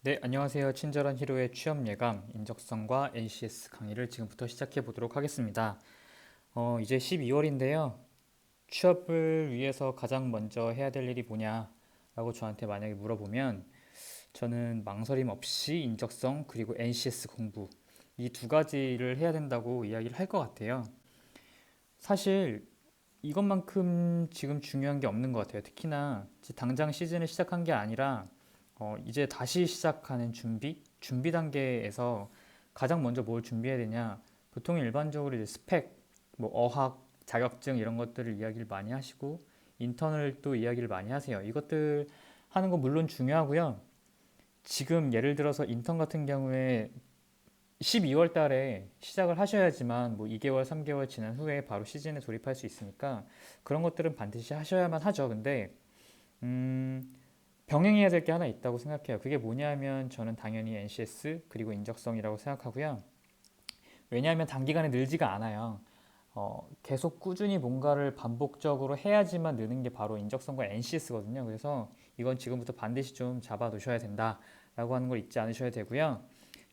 네, 안녕하세요. 친절한 히로의 취업 예감, 인적성과 NCS 강의를 지금부터 시작해 보도록 하겠습니다. 이제 12월인데요. 취업을 위해서 가장 먼저 해야 될 일이 뭐냐라고 저한테 만약에 물어보면 저는 망설임 없이 인적성 그리고 NCS 공부 이 두 가지를 해야 된다고 이야기를 할 것 같아요. 사실 이것만큼 지금 중요한 게 없는 것 같아요. 특히나 이제 당장 시즌을 시작한 게 아니라 이제 다시 시작하는 준비 단계에서 가장 먼저 뭘 준비해야 되냐? 보통 일반적으로 이제 스펙, 뭐 어학, 자격증 이런 것들을 이야기를 많이 하시고 인턴을 또 이야기를 많이 하세요. 이것들 하는 거 물론 중요하고요. 지금 예를 들어서 인턴 같은 경우에 12월 달에 시작을 하셔야지만 뭐 2개월, 3개월 지난 후에 바로 시즌에 돌입할 수 있으니까 그런 것들은 반드시 하셔야만 하죠. 근데 음, 병행해야 될 게 하나 있다고 생각해요. 그게 뭐냐면 저는 당연히 NCS 그리고 인적성이라고 생각하고요. 왜냐하면 단기간에 늘지가 않아요. 계속 꾸준히 뭔가를 반복적으로 해야지만 느는 게 바로 인적성과 NCS거든요. 그래서 이건 지금부터 반드시 좀 잡아 놓으셔야 된다라고 하는 걸 잊지 않으셔야 되고요.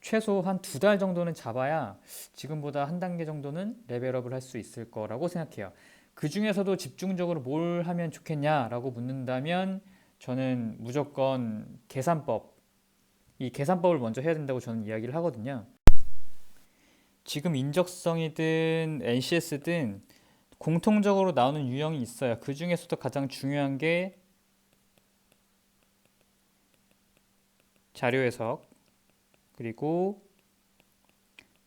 최소 한 2달 정도는 잡아야 지금보다 한 단계 정도는 레벨업을 할 수 있을 거라고 생각해요. 그 중에서도 집중적으로 뭘 하면 좋겠냐라고 묻는다면 저는 무조건 계산법, 이 계산법을 먼저 해야 된다고 저는 이야기를 하거든요. 지금 인적성이든 NCS든 공통적으로 나오는 유형이 있어요. 그 중에서도 가장 중요한 게 자료 해석, 그리고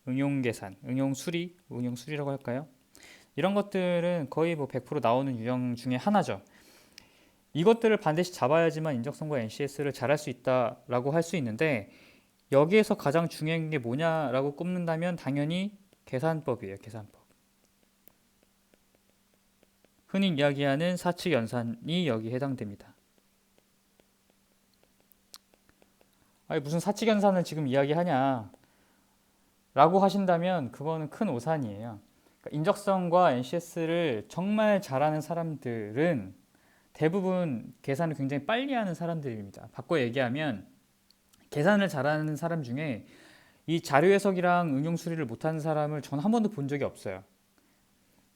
응용 계산, 응용 수리라고 할까요? 이런 것들은 거의 뭐 100% 나오는 유형 중에 하나죠. 이것들을 반드시 잡아야지만 인적성과 NCS를 잘할 수 있다라고 할 수 있는데 여기에서 가장 중요한 게 뭐냐라고 꼽는다면 당연히 계산법이에요. 계산법. 흔히 이야기하는 사칙 연산이 여기 해당됩니다. 아니 무슨 사칙 연산을 지금 이야기하냐 라고 하신다면 그거는 큰 오산이에요. 그러니까 인적성과 NCS를 정말 잘하는 사람들은 대부분 계산을 굉장히 빨리 하는 사람들입니다. 바꿔 얘기하면 계산을 잘하는 사람 중에 이 자료 해석이랑 응용 수리를 못하는 사람을 전 한 번도 본 적이 없어요.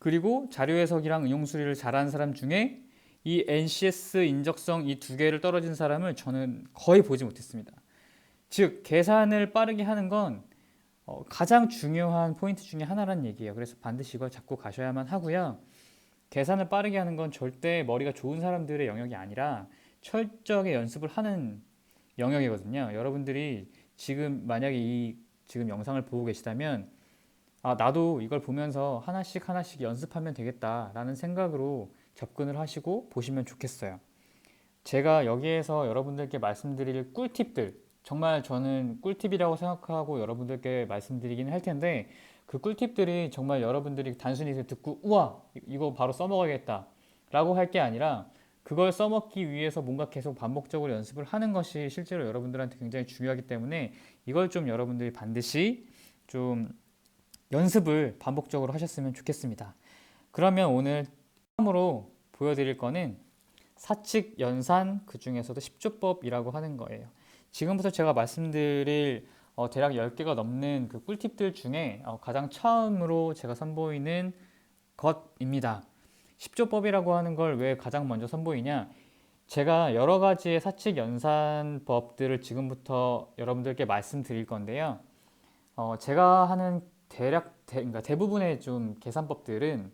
그리고 자료 해석이랑 응용 수리를 잘하는 사람 중에 이 NCS 인적성 이 두 개를 떨어진 사람을 저는 거의 보지 못했습니다. 즉 계산을 빠르게 하는 건 가장 중요한 포인트 중에 하나란 얘기예요. 그래서 반드시 이걸 잡고 가셔야만 하고요. 계산을 빠르게 하는 건 절대 머리가 좋은 사람들의 영역이 아니라 철저하게 연습을 하는 영역이거든요. 여러분들이 지금 만약에 이 지금 영상을 보고 계시다면 나도 이걸 보면서 하나씩 하나씩 연습하면 되겠다라는 생각으로 접근을 하시고 보시면 좋겠어요. 제가 여기에서 여러분들께 말씀드릴 꿀팁들, 정말 저는 꿀팁이라고 생각하고 여러분들께 말씀드리긴 할 텐데 그 꿀팁들이 정말 여러분들이 단순히 듣고 우와 이거 바로 써먹어야겠다 라고 할 게 아니라 그걸 써먹기 위해서 뭔가 계속 반복적으로 연습을 하는 것이 실제로 여러분들한테 굉장히 중요하기 때문에 이걸 좀 여러분들이 반드시 좀 연습을 반복적으로 하셨으면 좋겠습니다. 그러면 오늘 처음으로 보여드릴 거는 사칙 연산 그 중에서도 10조법이라고 하는 거예요. 지금부터 제가 말씀드릴 대략 10개가 넘는 그 꿀팁들 중에 가장 처음으로 제가 선보이는 것입니다. 10조법이라고 하는 걸 왜 가장 먼저 선보이냐? 제가 여러 가지의 사칙 연산법들을 지금부터 여러분들께 말씀드릴 건데요. 제가 하는 그러니까 대부분의 좀 계산법들은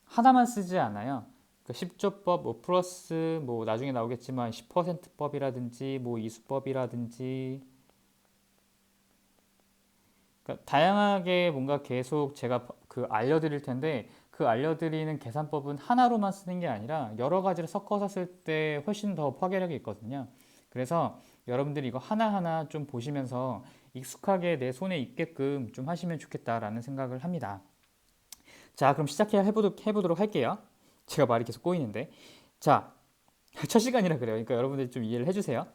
하나만 쓰지 않아요. 그 10조법, 뭐 플러스, 뭐 나중에 나오겠지만 10% 법이라든지, 뭐 이수법이라든지, 그러니까 다양하게 뭔가 계속 제가 그 알려드릴 텐데 그 알려드리는 계산법은 하나로만 쓰는 게 아니라 여러 가지를 섞어서 쓸 때 훨씬 더 파괴력이 있거든요. 그래서 여러분들이 이거 하나하나 좀 보시면서 익숙하게 내 손에 익게끔 좀 하시면 좋겠다라는 생각을 합니다. 자, 그럼 해보도록 할게요. 제가 말이 계속 꼬이는데. 자, 첫 시간이라 그래요. 그러니까 여러분들이 좀 이해를 해주세요.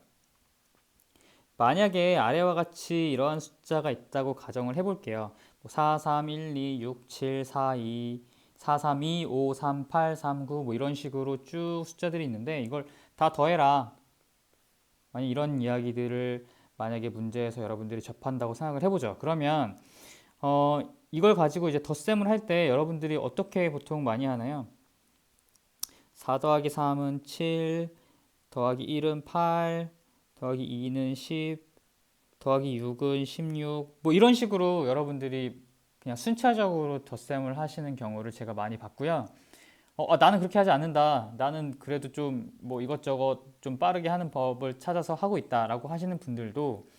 만약에 아래와 같이 이러한 숫자가 있다고 가정을 해볼게요. 4, 3, 1, 2, 6, 7, 4, 2, 4, 3, 2, 5, 3, 8, 3, 9 뭐 이런 식으로 쭉 숫자들이 있는데 이걸 다 더해라. 만약 이런 이야기들을 만약에 문제에서 여러분들이 접한다고 생각을 해보죠. 그러면 이걸 가지고 이제 덧셈을 할 때 여러분들이 어떻게 보통 많이 하나요? 4 더하기 3은 7, 더하기 1은 8, 더하기 2는 10, 더하기 6은 16, 뭐 이런 식으로 여러분들이 그냥 순차적으로 덧셈을 하시는 경우를 제가 많이 봤고요. 나는 그렇게 하지 않는다. 나는 그래도 좀 뭐 이것저것 좀 빠르게 하는 법을 찾아서 하고 있다라고 하시는 분들도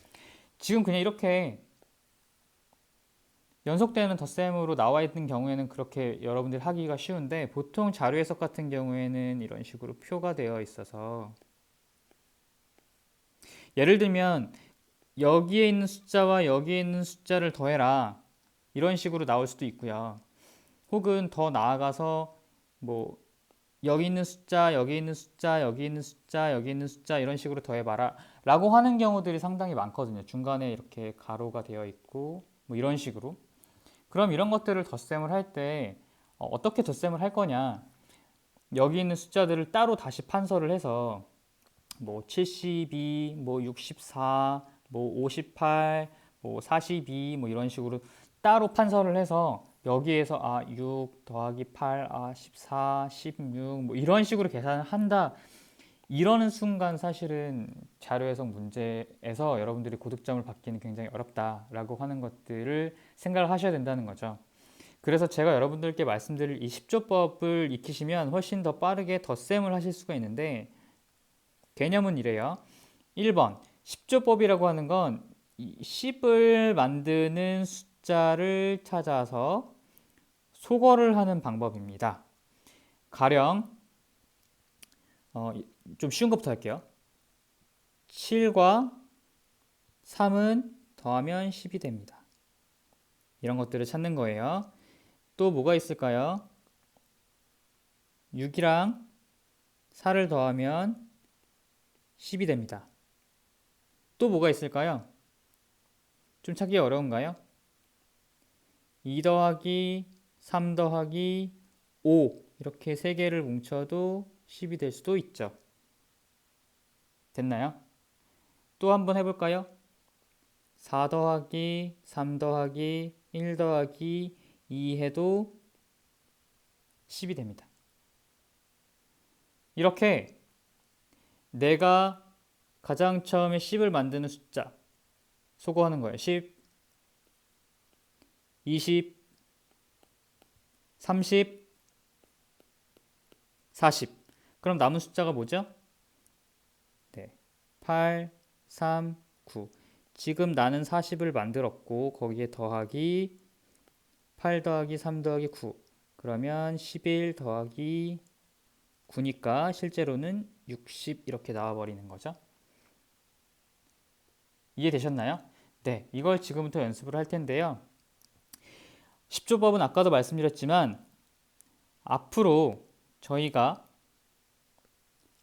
지금 그냥 이렇게 연속되는 덧셈으로 나와 있는 경우에는 그렇게 여러분들이 하기가 쉬운데 보통 자료 해석 같은 경우에는 이런 식으로 표가 되어 있어서 예를 들면 여기에 있는 숫자와 여기에 있는 숫자를 더해라 이런 식으로 나올 수도 있고요. 혹은 더 나아가서 뭐 여기 있는 숫자, 여기 있는 숫자, 여기 있는 숫자, 여기 있는 숫자 이런 식으로 더해봐라 라고 하는 경우들이 상당히 많거든요. 중간에 이렇게 가로가 되어 있고 뭐 이런 식으로. 그럼 이런 것들을 덧셈을 할 때 어떻게 덧셈을 할 거냐? 여기 있는 숫자들을 따로 다시 판서를 해서 뭐 72, 뭐 64, 뭐 58, 뭐 42, 뭐 이런 식으로 따로 판서를 해서 여기에서 6 더하기 8, 14, 16, 뭐 이런 식으로 계산을 한다. 이러는 순간 사실은 자료 해석 문제에서 여러분들이 고득점을 받기는 굉장히 어렵다라고 하는 것들을 생각을 하셔야 된다는 거죠. 그래서 제가 여러분들께 말씀드릴 이 10조법을 익히시면 훨씬 더 빠르게 덧셈을 하실 수가 있는데 개념은 이래요. 1번 10조법이라고 하는 건 10을 만드는 숫자를 찾아서 소거를 하는 방법입니다. 가령 좀 쉬운 것부터 할게요. 7과 3은 더하면 10이 됩니다. 이런 것들을 찾는 거예요. 또 뭐가 있을까요? 6이랑 4를 더하면 10이 됩니다. 또 뭐가 있을까요? 좀 찾기 어려운가요? 2 더하기 3 더하기 5 이렇게 세 개를 뭉쳐도 10이 될 수도 있죠. 됐나요? 또 한번 해볼까요? 4 더하기 3 더하기 1 더하기 2 해도 10이 됩니다. 이렇게 내가 가장 처음에 10을 만드는 숫자 소거하는 거예요. 10, 20, 30, 40. 그럼 남은 숫자가 뭐죠? 네. 8, 3, 9. 지금 나는 40을 만들었고 거기에 더하기 8 더하기 3 더하기 9. 그러면 11 더하기 9니까 실제로는 60 이렇게 나와버리는 거죠. 이해되셨나요? 네, 이걸 지금부터 연습을 할 텐데요. 10조법은 아까도 말씀드렸지만 앞으로 저희가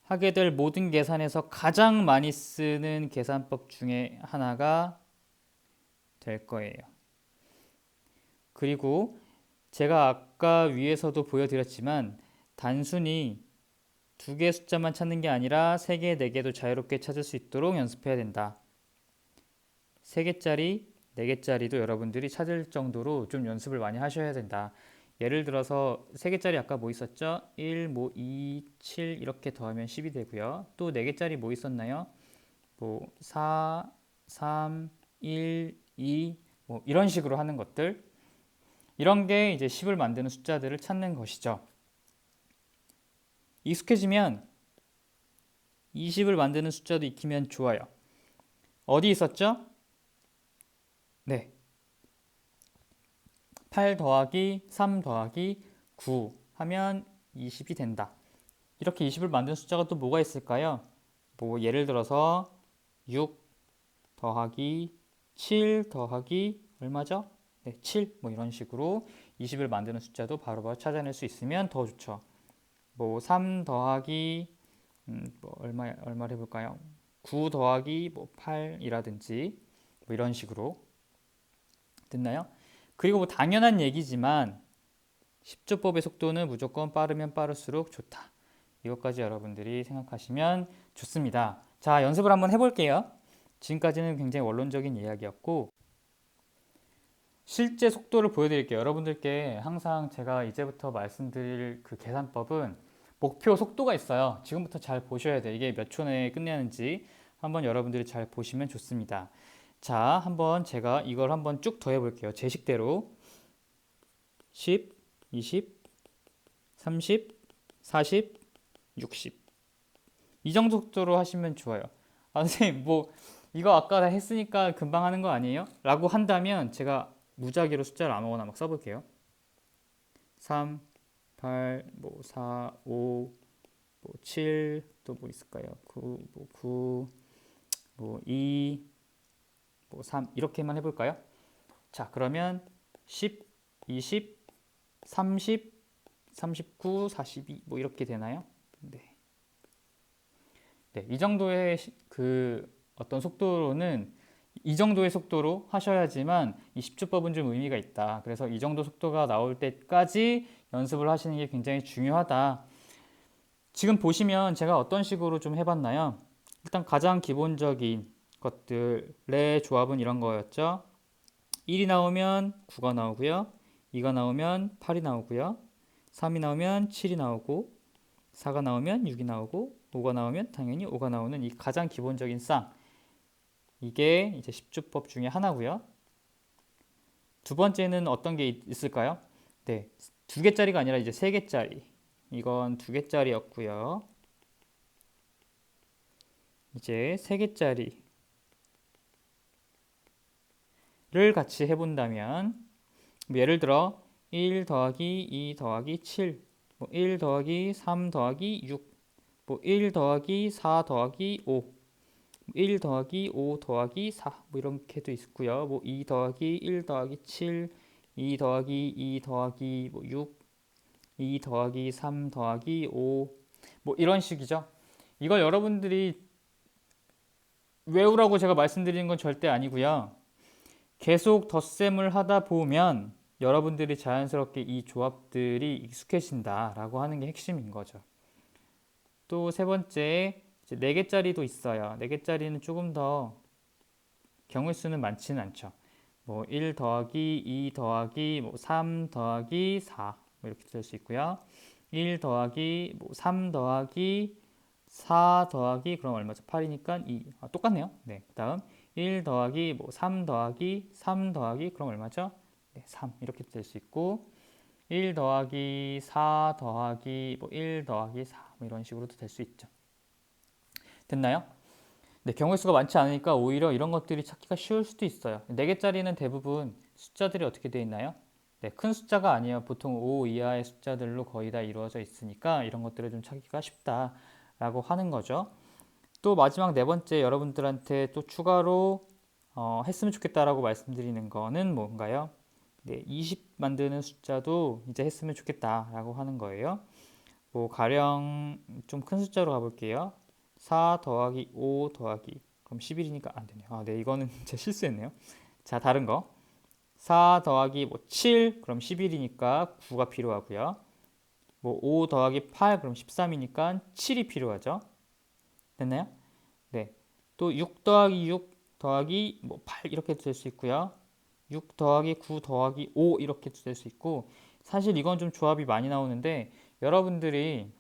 하게 될 모든 계산에서 가장 많이 쓰는 계산법 중에 하나가 될 거예요. 그리고 제가 아까 위에서도 보여드렸지만 단순히 두 개의 숫자만 찾는 게 아니라 세 개, 네 개도 자유롭게 찾을 수 있도록 연습해야 된다. 3개짜리, 4개짜리도 여러분들이 찾을 정도로 좀 연습을 많이 하셔야 된다. 예를 들어서 3개짜리 아까 뭐 있었죠? 1, 뭐 2, 7 이렇게 더하면 10이 되고요. 또 4개짜리 뭐 있었나요? 뭐 4, 3, 1, 2, 뭐 이런 식으로 하는 것들. 이런 게 이제 10을 만드는 숫자들을 찾는 것이죠. 익숙해지면 20을 만드는 숫자도 익히면 좋아요. 어디 있었죠? 네. 8 더하기 3 더하기 9 하면 20이 된다. 이렇게 20을 만든 숫자가 또 뭐가 있을까요? 뭐 예를 들어서 6 더하기 7 더하기 얼마죠? 네, 7. 뭐 이런 식으로 20을 만드는 숫자도 바로바로 찾아낼 수 있으면 더 좋죠. 뭐 3 더하기 뭐 얼마를 해볼까요? 9 더하기 뭐 8이라든지 뭐 이런 식으로 됐나요? 그리고 뭐 당연한 얘기지만 10조법의 속도는 무조건 빠르면 빠를수록 좋다. 이것까지 여러분들이 생각하시면 좋습니다. 자, 연습을 한번 해볼게요. 지금까지는 굉장히 원론적인 이야기였고 실제 속도를 보여드릴게요. 여러분들께 항상 제가 이제부터 말씀드릴 그 계산법은 목표 속도가 있어요. 지금부터 잘 보셔야 돼요. 이게 몇 초 내에 끝내는지 한번 여러분들이 잘 보시면 좋습니다. 자, 한번 제가 이걸 한번 쭉 더해 볼게요. 제 식대로 10, 20, 30, 40, 60. 이 정도 속도로 하시면 좋아요. 아, 선생님, 뭐, 이거 아까 다 했으니까 금방 하는 거 아니에요? 라고 한다면 제가 무작위로 숫자를 아무거나 막 써볼게요. 3, 8, 뭐 4, 5, 뭐 7, 또 뭐 있을까요? 9, 뭐 9, 뭐 2, 뭐 3 이렇게만 해볼까요? 자, 그러면 10, 20, 30, 39, 42 뭐 이렇게 되나요? 네. 네, 이 정도의 그 어떤 속도로는 이 정도의 속도로 하셔야지만 이 10주법은 좀 의미가 있다. 그래서 이 정도 속도가 나올 때까지 연습을 하시는 게 굉장히 중요하다. 지금 보시면 제가 어떤 식으로 좀 해봤나요? 일단 가장 기본적인 것들의 조합은 이런 거였죠. 1이 나오면 9가 나오고요. 2가 나오면 8이 나오고요. 3이 나오면 7이 나오고 4가 나오면 6이 나오고 5가 나오면 당연히 5가 나오는 이 가장 기본적인 쌍. 이게 이제 10주법 중에 하나고요. 두 번째는 어떤 게 있을까요? 네, 두 개짜리가 아니라 이제 세 개짜리. 이건 두 개짜리였고요. 이제 세 개짜리를 같이 해본다면 뭐 예를 들어 1 더하기 2 더하기 7, 뭐 1 더하기 3 더하기 6, 뭐 1 더하기 4 더하기 5, 1 더하기 5 더하기 4, 뭐 이렇게도 있고요. 뭐 2 더하기 1 더하기 7, 2 더하기 2 더하기 뭐 6, 2 더하기 3 더하기 5, 뭐 이런 식이죠. 이걸 여러분들이 외우라고 제가 말씀드리는 건 절대 아니고요. 계속 덧셈을 하다 보면 여러분들이 자연스럽게 이 조합들이 익숙해진다라고 하는 게 핵심인 거죠. 또 세 번째, 이제 4개짜리도 있어요. 4개짜리는 조금 더 경우 수는 많지는 않죠. 뭐 1 더하기 2 더하기 뭐 3 더하기 4 뭐 이렇게 될 수 있고요. 1 더하기 뭐 3 더하기 4 더하기 그럼 얼마죠? 8이니까 2. 아, 똑같네요. 네. 그다음 1 더하기 뭐 3 더하기 3 더하기 그럼 얼마죠? 네, 3 이렇게 될 수 있고 1 더하기 4 더하기 뭐 1 더하기 4 뭐 이런 식으로도 될 수 있죠. 됐나요? 네, 경우의 수가 많지 않으니까 오히려 이런 것들이 찾기가 쉬울 수도 있어요. 4개짜리는 대부분 숫자들이 어떻게 되어 있나요? 네, 큰 숫자가 아니에요. 보통 5 이하의 숫자들로 거의 다 이루어져 있으니까 이런 것들을 좀 찾기가 쉽다라고 하는 거죠. 또 마지막 네 번째 여러분들한테 또 추가로 했으면 좋겠다라고 말씀드리는 거는 뭔가요? 네, 20 만드는 숫자도 이제 했으면 좋겠다라고 하는 거예요. 뭐 가령 좀 큰 숫자로 가볼게요. 4 더하기 5 더하기 그럼 11이니까 안 되네요. 아, 네, 이거는 제 실수했네요. 자, 다른 거. 4 더하기 뭐 7 그럼 11이니까 9가 필요하고요. 뭐 5 더하기 8 그럼 13이니까 7이 필요하죠. 됐나요? 네. 또 6 더하기 6 더하기 뭐 8 이렇게도 될 수 있고요. 6 더하기 9 더하기 5 이렇게도 될 수 있고 사실 이건 좀 조합이 많이 나오는데 여러분들이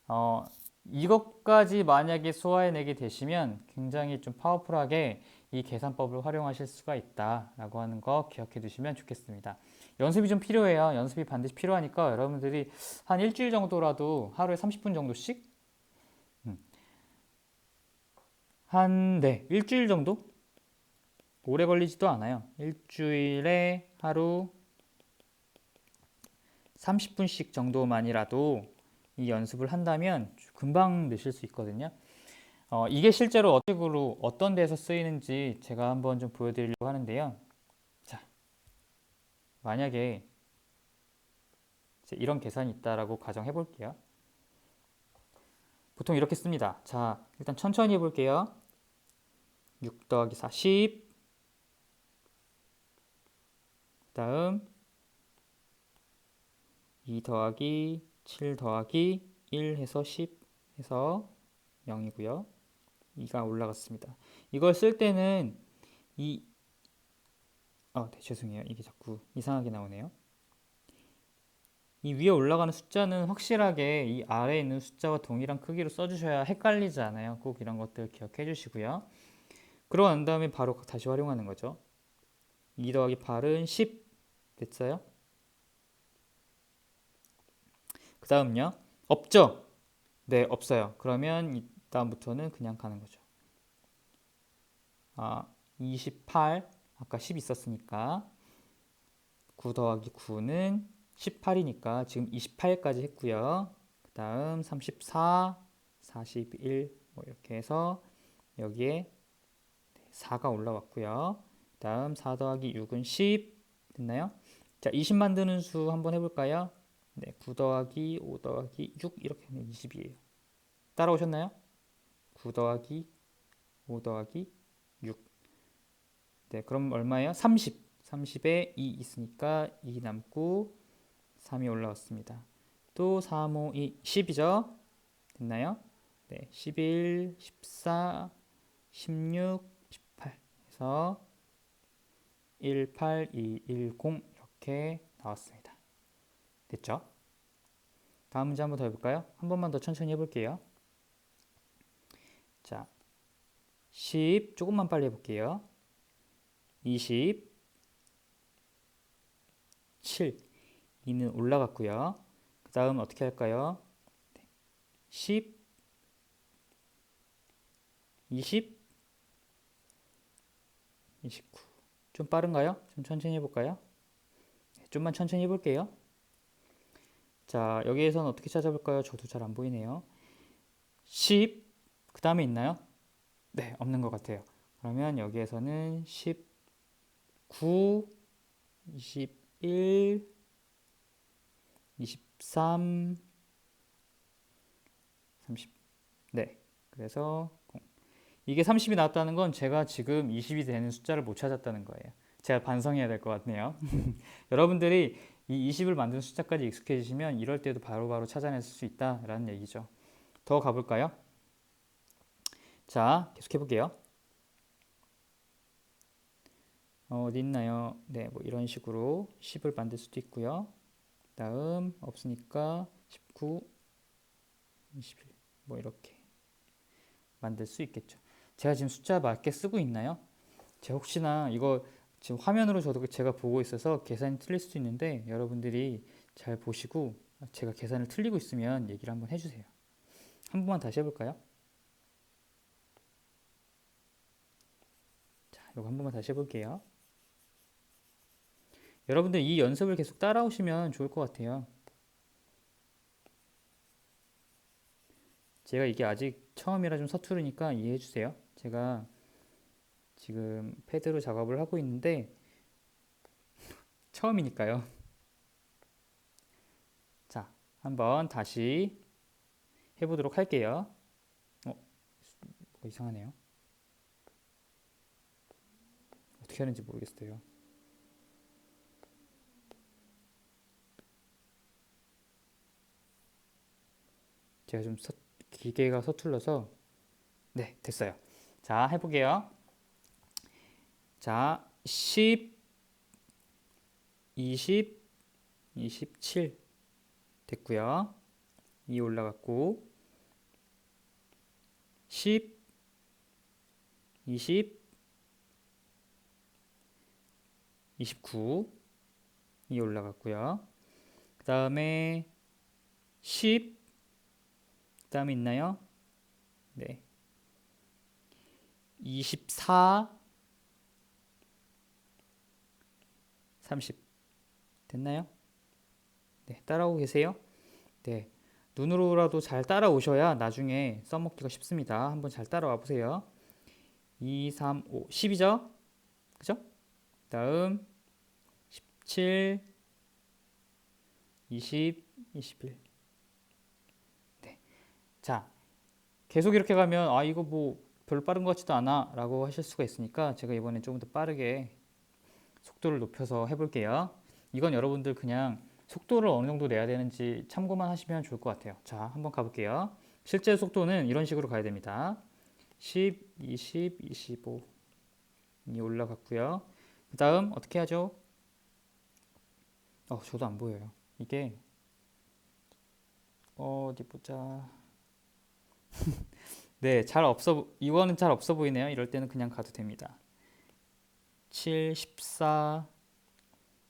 어, 이것까지 만약에 소화해내게 되시면 굉장히 좀 파워풀하게 이 계산법을 활용하실 수가 있다라고 하는 거 기억해 두시면 좋겠습니다. 연습이 좀 필요해요. 연습이 반드시 필요하니까 여러분들이 한 일주일 정도라도 하루에 30분 정도씩 네, 일주일 정도? 오래 걸리지도 않아요. 일주일에 하루 30분씩 정도만이라도 이 연습을 한다면 금방 느실 수 있거든요. 이게 실제로 어떤 식으로 어떤 데서 쓰이는지 제가 한번 좀 보여드리려고 하는데요. 자, 만약에 이런 계산이 있다라고 가정해 볼게요. 보통 이렇게 씁니다. 자, 일단 천천히 해볼게요. 6 더하기 4, 10. 다음 2 더하기 7 더하기 1 해서 10 해서 0이고요. 2가 올라갔습니다. 이걸 쓸 때는 이 네, 죄송해요. 이게 자꾸 이상하게 나오네요. 이 위에 올라가는 숫자는 확실하게 이 아래에 있는 숫자와 동일한 크기로 써주셔야 헷갈리지 않아요. 꼭 이런 것들 기억해 주시고요. 그러고 난 다음에 바로 다시 활용하는 거죠. 2 더하기 8은 10 됐어요? 그 다음요. 없죠? 네, 없어요. 그러면 이 다음부터는 그냥 가는 거죠. 28 아까 10 있었으니까 9 더하기 9는 18이니까 지금 28까지 했고요. 그 다음 34, 41 뭐 이렇게 해서 여기에 4가 올라왔고요. 그 다음 4 더하기 6은 10 됐나요? 자, 20 만드는 수 한번 해볼까요? 네, 9 더하기 5 더하기 6 이렇게 하면 20이에요. 따라오셨나요? 9 더하기 5 더하기 6. 네, 그럼 얼마예요? 30. 30에 2 있으니까 2 남고 3이 올라왔습니다. 또 3, 5, 2, 10이죠? 됐나요? 네, 11, 14, 16, 18 해서 1, 8, 2, 1, 0 이렇게 나왔습니다. 됐죠? 다음 문제 한번 더 해볼까요? 한 번만 더 천천히 해볼게요. 자, 10 조금만 빨리 해볼게요. 20, 7 2는 올라갔고요. 그 다음 어떻게 할까요? 10, 20, 29 좀 빠른가요? 좀 천천히 해볼까요? 좀만 천천히 해볼게요. 자, 여기에서는 어떻게 찾아볼까요? 저도 잘 안 보이네요. 10, 그 다음에 있나요? 네, 없는 것 같아요. 그러면 여기에서는 19, 21, 23, 30. 네, 그래서 이게 30이 나왔다는 건 제가 지금 20이 되는 숫자를 못 찾았다는 거예요. 제가 반성해야 될 것 같네요. 여러분들이 이 20을 만드는 숫자까지 익숙해지시면 이럴 때도 바로바로 찾아낼 수 있다라는 얘기죠. 더 가볼까요? 자, 계속해 볼게요. 어디 있나요? 네, 뭐 이런 식으로 10을 만들 수도 있고요. 다음 없으니까 19, 21, 뭐 이렇게 만들 수 있겠죠. 제가 지금 숫자 맞게 쓰고 있나요? 제가 혹시나 이거 지금 화면으로 저도 제가 보고 있어서 계산이 틀릴 수도 있는데 여러분들이 잘 보시고 제가 계산을 틀리고 있으면 얘기를 한번 해주세요. 한 번만 다시 해볼까요? 자, 이거 한 번만 다시 해볼게요. 여러분들 이 연습을 계속 따라오시면 좋을 것 같아요. 제가 이게 아직 처음이라 좀 서투르니까 이해해 주세요. 제가 지금 패드로 작업을 하고 있는데 처음이니까요. 자, 한번 다시 해보도록 할게요. 뭐가 이상하네요. 어떻게 하는지 모르겠어요. 제가 좀 기계가 서툴러서 네, 됐어요. 자, 해볼게요. 자, 10, 20, 27 됐고요. 2 올라갔고 10, 20, 29 2 올라갔고요. 그 다음에 10, 그 다음에 있나요? 네. 24, 30 됐나요? 네, 따라오고 계세요? 네. 눈으로라도 잘 따라오셔야 나중에 써먹기가 쉽습니다. 한번 잘 따라와 보세요. 2, 3, 5, 10이죠? 그죠? 다음 17, 20, 21. 네. 자, 계속 이렇게 가면 아 이거 뭐 별로 빠른 것 같지도 않아 라고 하실 수가 있으니까 제가 이번엔 조금 더 빠르게 속도를 높여서 해볼게요. 이건 여러분들 그냥 속도를 어느 정도 내야 되는지 참고만 하시면 좋을 것 같아요. 자, 한번 가볼게요. 실제 속도는 이런 식으로 가야 됩니다. 10, 20, 25이 올라갔고요. 그 다음 어떻게 하죠? 저도 안 보여요. 이게 어디 보자. 네, 이거는 잘 없어 보이네요. 이럴 때는 그냥 가도 됩니다. 7, 14,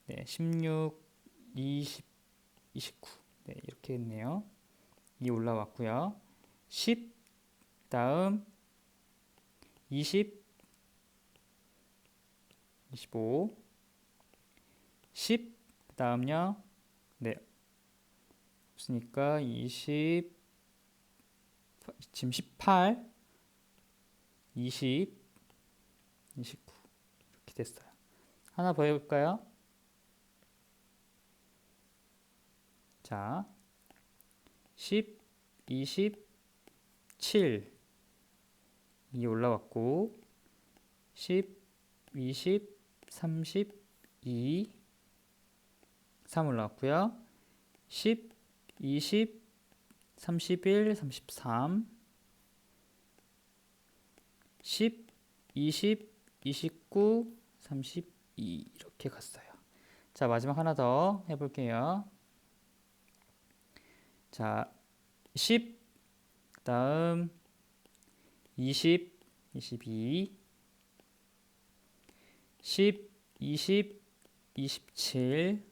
네, 16, 20, 29. 네, 이렇게 했네요. 2 올라왔고요. 10, 다음 20, 25, 10, 그 다음요. 네, 없으니까 20, 지금 18, 20, 29 이렇게 됐어요. 하나 더 해볼까요? 자, 10, 27, 2 올라왔고 10, 20, 32, 3 올라왔고요. 10, 20, 31, 33, 10, 20, 29, 32 이렇게 갔어요. 자, 마지막 하나 더 해볼게요. 자, 10, 그 다음 20, 22, 10, 20, 27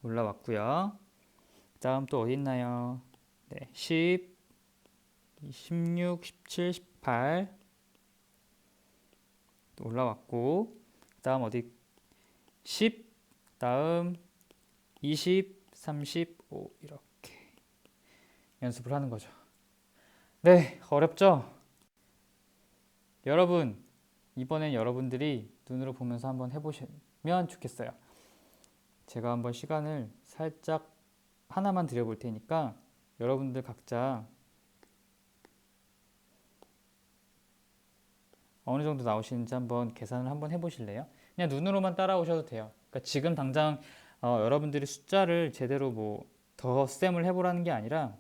올라왔고요. 그 다음 또 어디 있나요? 네, 10, 16, 17, 18 올라왔고 그 다음 어디 10, 다음 20, 35 이렇게 연습을 하는 거죠. 네, 어렵죠? 여러분, 이번엔 여러분들이 눈으로 보면서 한번 해보시면 좋겠어요. 제가 한번 시간을 살짝 하나만 드려볼 테니까 여러분들 각자 어느 정도 나오시는지 한번 계산을 한번 해보실래요? 그냥 눈으로만 따라오셔도 돼요. 그러니까 지금 당장 여러분들이 숫자를 제대로 뭐 덧셈을 해보라는 게 아니라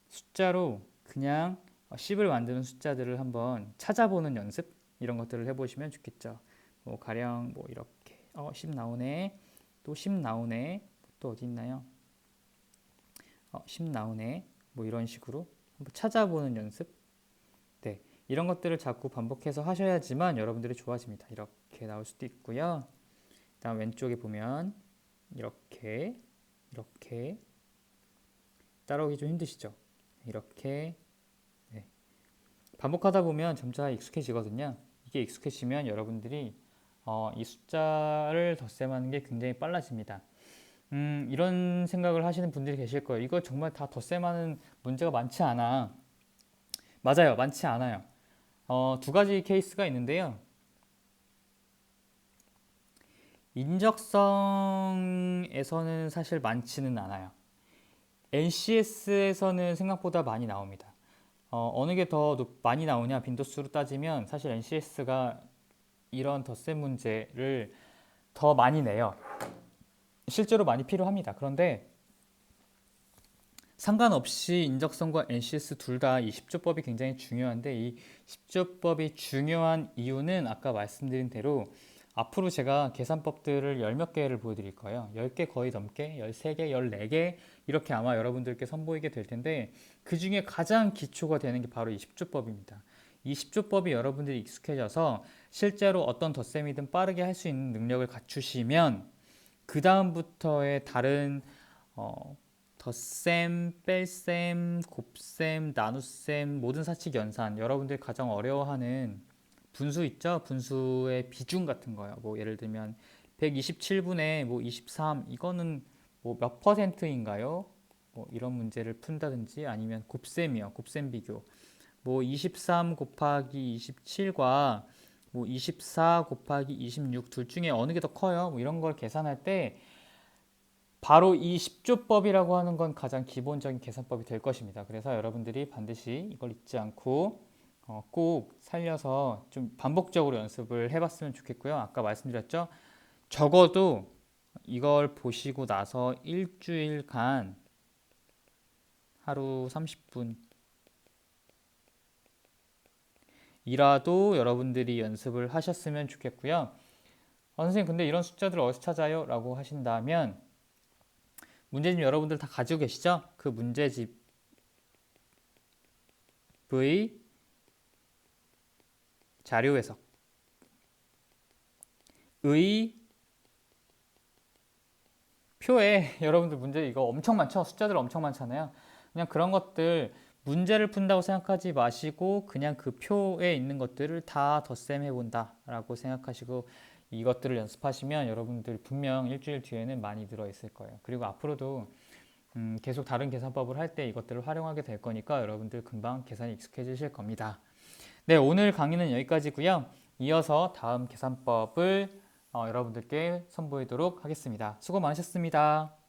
숫자로 그냥 10을 만드는 숫자들을 한번 찾아보는 연습 이런 것들을 해보시면 좋겠죠. 뭐 가령 뭐 이렇게 10 나오네, 또 10 나오네, 또 어디 있나요? 10 나오네, 뭐 이런 식으로 한번 찾아보는 연습. 네, 이런 것들을 자꾸 반복해서 하셔야지만 여러분들이 좋아집니다. 이렇게 나올 수도 있고요. 다음 왼쪽에 보면 이렇게 이렇게 따라오기 좀 힘드시죠? 이렇게 네. 반복하다 보면 점차 익숙해지거든요. 이게 익숙해지면 여러분들이 이 숫자를 덧셈하는 게 굉장히 빨라집니다. 이런 생각을 하시는 분들이 계실 거예요. 이거 정말 다 덧셈하는 문제가 많지 않아. 맞아요, 많지 않아요. 두 가지 케이스가 있는데요. 인적성에서는 사실 많지는 않아요. NCS에서는 생각보다 많이 나옵니다. 어느 게 더 많이 나오냐 빈도수로 따지면 사실 NCS가 이런 덧셈 문제를 더 많이 내요. 실제로 많이 필요합니다. 그런데 상관없이 인적성과 NCS 둘 다 이 10조법이 굉장히 중요한데 이 10조법이 중요한 이유는 아까 말씀드린 대로 앞으로 제가 계산법들을 열 몇 개를 보여드릴 거예요. 10개 거의 넘게, 13개, 14개 이렇게 아마 여러분들께 선보이게 될 텐데 그 중에 가장 기초가 되는 게 바로 이 10조법입니다. 이 10조법이 여러분들이 익숙해져서 실제로 어떤 덧셈이든 빠르게 할 수 있는 능력을 갖추시면 그 다음부터의 다른 어, 덧셈, 뺄셈, 곱셈, 나눗셈, 모든 사칙 연산 여러분들이 가장 어려워하는 분수 있죠? 분수의 비중 같은 거요. 뭐 예를 들면 127분의 뭐 23 이거는 뭐 몇 퍼센트인가요? 뭐 이런 문제를 푼다든지 아니면 곱셈이요. 곱셈 비교. 뭐 23 곱하기 27과 뭐 24 곱하기 26 둘 중에 어느 게 더 커요? 뭐 이런 걸 계산할 때 바로 이 10조법이라고 하는 건 가장 기본적인 계산법이 될 것입니다. 그래서 여러분들이 반드시 이걸 잊지 않고 꼭 살려서 좀 반복적으로 연습을 해봤으면 좋겠고요. 아까 말씀드렸죠? 적어도 이걸 보시고 나서 일주일간 하루 30분 이라도 여러분들이 연습을 하셨으면 좋겠고요. 선생님 근데 이런 숫자들 어디서 찾아요? 라고 하신다면 문제집 여러분들 다 가지고 계시죠? 그 문제집의 자료 해석의 표에 여러분들 문제 이거 엄청 많죠? 숫자들 엄청 많잖아요. 그냥 그런 것들 문제를 푼다고 생각하지 마시고 그냥 그 표에 있는 것들을 다 덧셈 해본다 라고 생각하시고 이것들을 연습하시면 여러분들 분명 일주일 뒤에는 많이 늘어있을 거예요. 그리고 앞으로도 계속 다른 계산법을 할 때 이것들을 활용하게 될 거니까 여러분들 금방 계산이 익숙해지실 겁니다. 네, 오늘 강의는 여기까지고요. 이어서 다음 계산법을 여러분들께 선보이도록 하겠습니다. 수고 많으셨습니다.